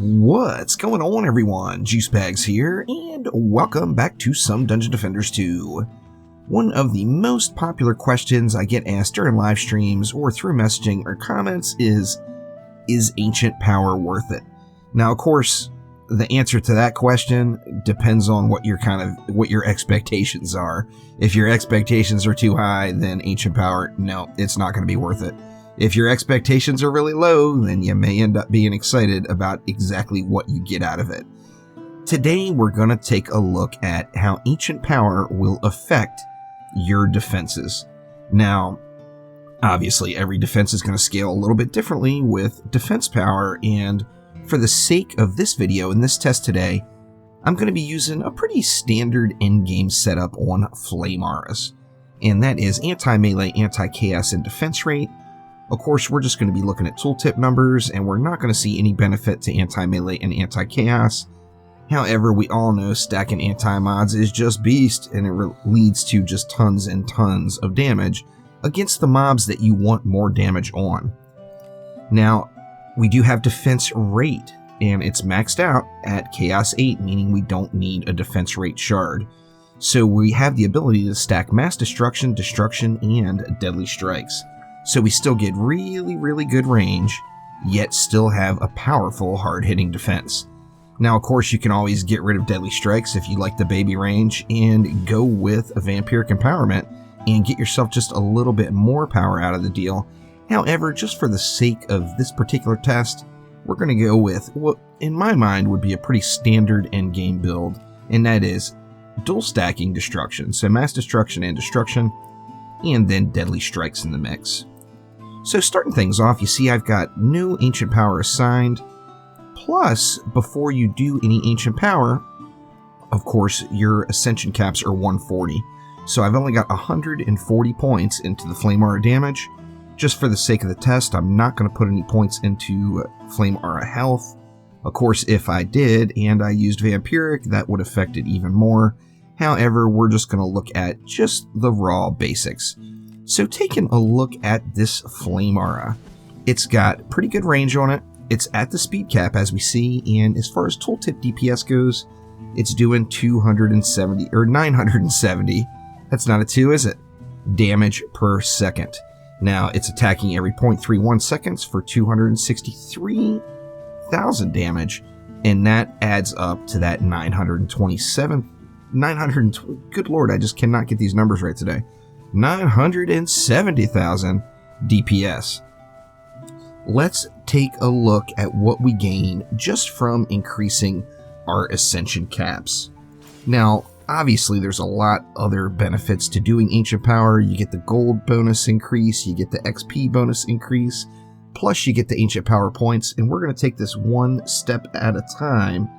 What's going on, everyone? Juicebags here, and welcome back to some Dungeon Defenders 2. One of the most popular questions I get asked during live streams or through messaging or comments is Ancient Power worth it? Now, of course, the answer to that question depends on what your expectations are. If your expectations are too high, then Ancient Power, no, it's not going to be worth it. If your expectations are really low, then you may end up being excited about exactly what you get out of it. Today, we're going to take a look at how Ancient Power will affect your defenses. Now, obviously, every defense is going to scale a little bit differently with defense power, and for the sake of this video and this test today, I'm going to be using a pretty standard endgame setup on Flame Auras, and that is anti-melee, anti-chaos, and defense rate. Of course, we're just going to be looking at tooltip numbers, and we're not going to see any benefit to anti-melee and anti-chaos. However, we all know stacking anti-mods is just beast, and it leads to just tons and tons of damage against the mobs that you want more damage on. Now, we do have defense rate, and it's maxed out at Chaos 8, meaning we don't need a defense rate shard. So we have the ability to stack Mass Destruction, Destruction, and Deadly Strikes. So we still get really, really good range, yet still have a powerful, hard-hitting defense. Now, of course, you can always get rid of Deadly Strikes if you like the baby range, and go with a Vampiric Empowerment, and get yourself just a little bit more power out of the deal. However, just for the sake of this particular test, we're going to go with what, in my mind, would be a pretty standard endgame build, and that is dual stacking Destruction, so Mass Destruction and Destruction, and then Deadly Strikes in the mix. So starting things off, you see I've got no Ancient Power assigned, plus before you do any Ancient Power, of course, your Ascension caps are 140. So I've only got 140 points into the Flame Aura damage. Just for the sake of the test, I'm not going to put any points into Flame Aura health. Of course, if I did and I used Vampiric, that would affect it even more. However, we're just going to look at just the raw basics. So taking a look at this Flame Aura, it's got pretty good range on it. It's at the speed cap, as we see, and as far as tooltip DPS goes, it's doing 970. That's not a 2, is it? Damage per second. Now, it's attacking every 0.31 seconds for 263,000 damage, and that adds up to that 920. Good lord, I just cannot get these numbers right today. 970,000 DPS. Let's take a look at what we gain just from increasing our Ascension caps. Now, obviously, there's a lot other benefits to doing Ancient Power. You get the gold bonus increase, you get the XP bonus increase, plus you get the Ancient Power points, and we're going to take this one step at a time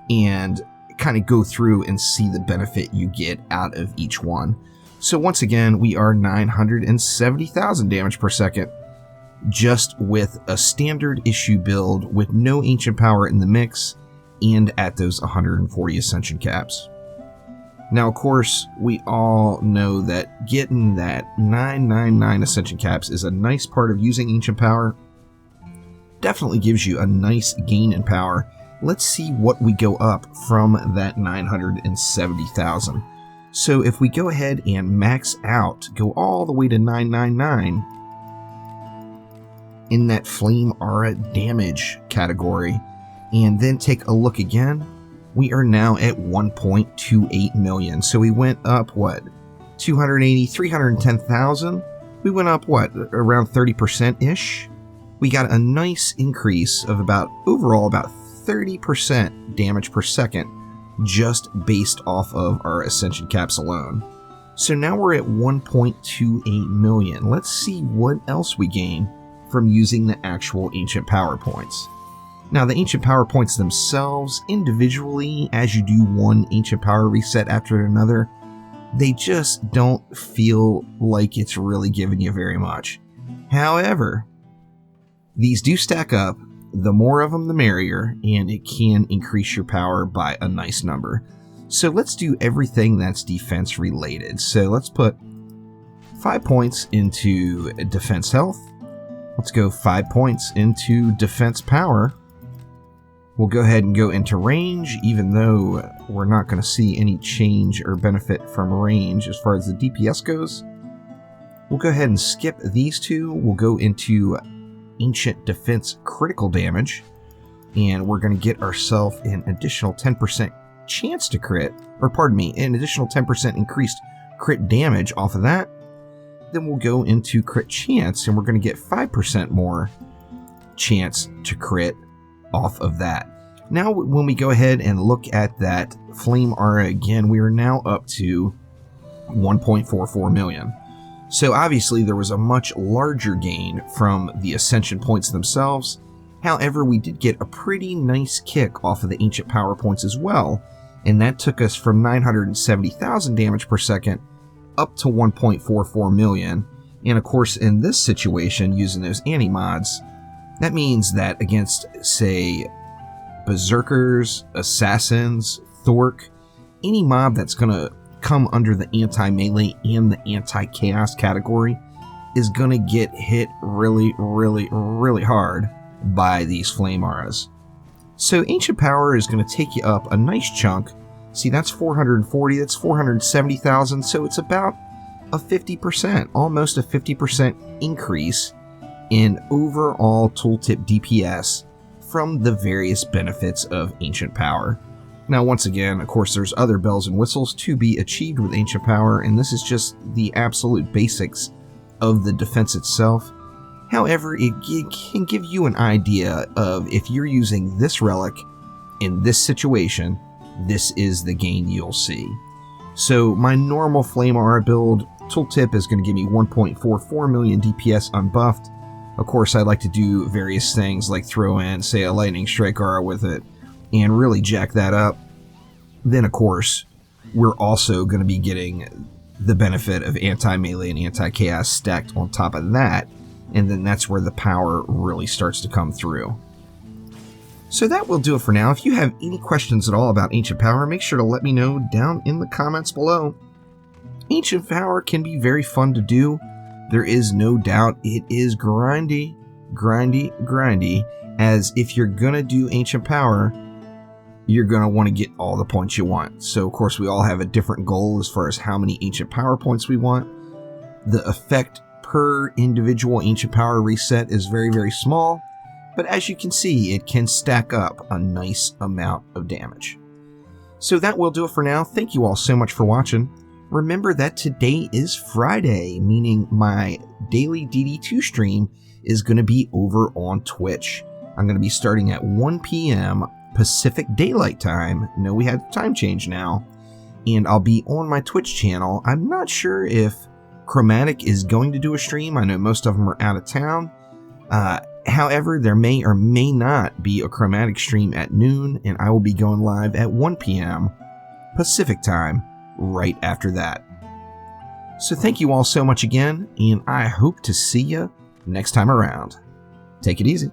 and kind of go through and see the benefit you get out of each one. So once again, we are 970,000 damage per second just with a standard issue build with no Ancient Power in the mix and at those 140 Ascension caps. Now, of course, we all know that getting that 999 Ascension caps is a nice part of using Ancient Power. Definitely gives you a nice gain in power. Let's see what we go up from that 970,000. So if we go ahead and max out, go all the way to 999 in that Flame Aura damage category, and then take a look again, we are now at 1.28 million. So we went up, what, 310,000? We went up, what, around 30%-ish? We got a nice increase of overall about 30% damage per second, just based off of our Ascension caps alone. So now we're at 1.28 million. Let's see what else we gain from using the actual Ancient Power points. Now, the Ancient Power points themselves, individually, as you do one Ancient Power reset after another, they just don't feel like it's really giving you very much. However, these do stack up. The more of them, the merrier, and it can increase your power by a nice number. So let's do everything that's defense related. So let's put 5 points into defense health. Let's go 5 points into defense power. We'll go ahead and go into range, even though we're not going to see any change or benefit from range as far as the DPS goes. We'll go ahead and skip these two. We'll go into Ancient Defense critical damage, and we're going to get ourselves an additional 10% chance to crit, or pardon me, an additional 10% increased crit damage off of that. Then we'll go into crit chance, and we're going to get 5% more chance to crit off of that. Now, when we go ahead and look at that Flame Aura again, we are now up to 1.44 million. So obviously there was a much larger gain from the Ascension points themselves. However, we did get a pretty nice kick off of the Ancient Power points as well, and that took us from 970,000 damage per second up to 1.44 million. And of course, in this situation, using those anti-mods, that means that against, say, Berserkers, Assassins, Thork, any mob that's going to come under the anti-melee and the anti-chaos category is going to get hit really, really, really hard by these Flame Auras. So Ancient Power is going to take you up a nice chunk. See, that's 440, that's 470,000, so it's about a 50%, almost a 50% increase in overall tooltip DPS from the various benefits of Ancient Power. Now, once again, of course, there's other bells and whistles to be achieved with Ancient Power, and this is just the absolute basics of the defense itself. However, it can give you an idea of if you're using this relic in this situation, this is the gain you'll see. So my normal Flame Aura build tooltip is going to give me 1.44 million DPS unbuffed. Of course, I like to do various things like throw in, say, a Lightning Strike Aura with it and really jack that up. Then, of course, we're also going to be getting the benefit of anti-melee and anti-chaos stacked on top of that, and then that's where the power really starts to come through. So that will do it for now. If you have any questions at all about Ancient Power, make sure to let me know down in the comments below. Ancient Power can be very fun to do. There is no doubt it is grindy, as if you're going to do Ancient Power, you're going to want to get all the points you want. So, of course, we all have a different goal as far as how many Ancient Power points we want. The effect per individual Ancient Power reset is very, very small, but as you can see, it can stack up a nice amount of damage. So that will do it for now. Thank you all so much for watching. Remember that today is Friday, meaning my daily DD2 stream is going to be over on Twitch. I'm going to be starting at 1 p.m. Pacific Daylight Time. No, we had time change now. And I'll be on my Twitch channel. I'm not sure if Chromatic is going to do a stream. I know most of them are out of town. However, there may or may not be a Chromatic stream at noon, and I will be going live at 1 p.m. Pacific Time right after that. So thank you all so much again, and I hope to see you next time around. Take it easy.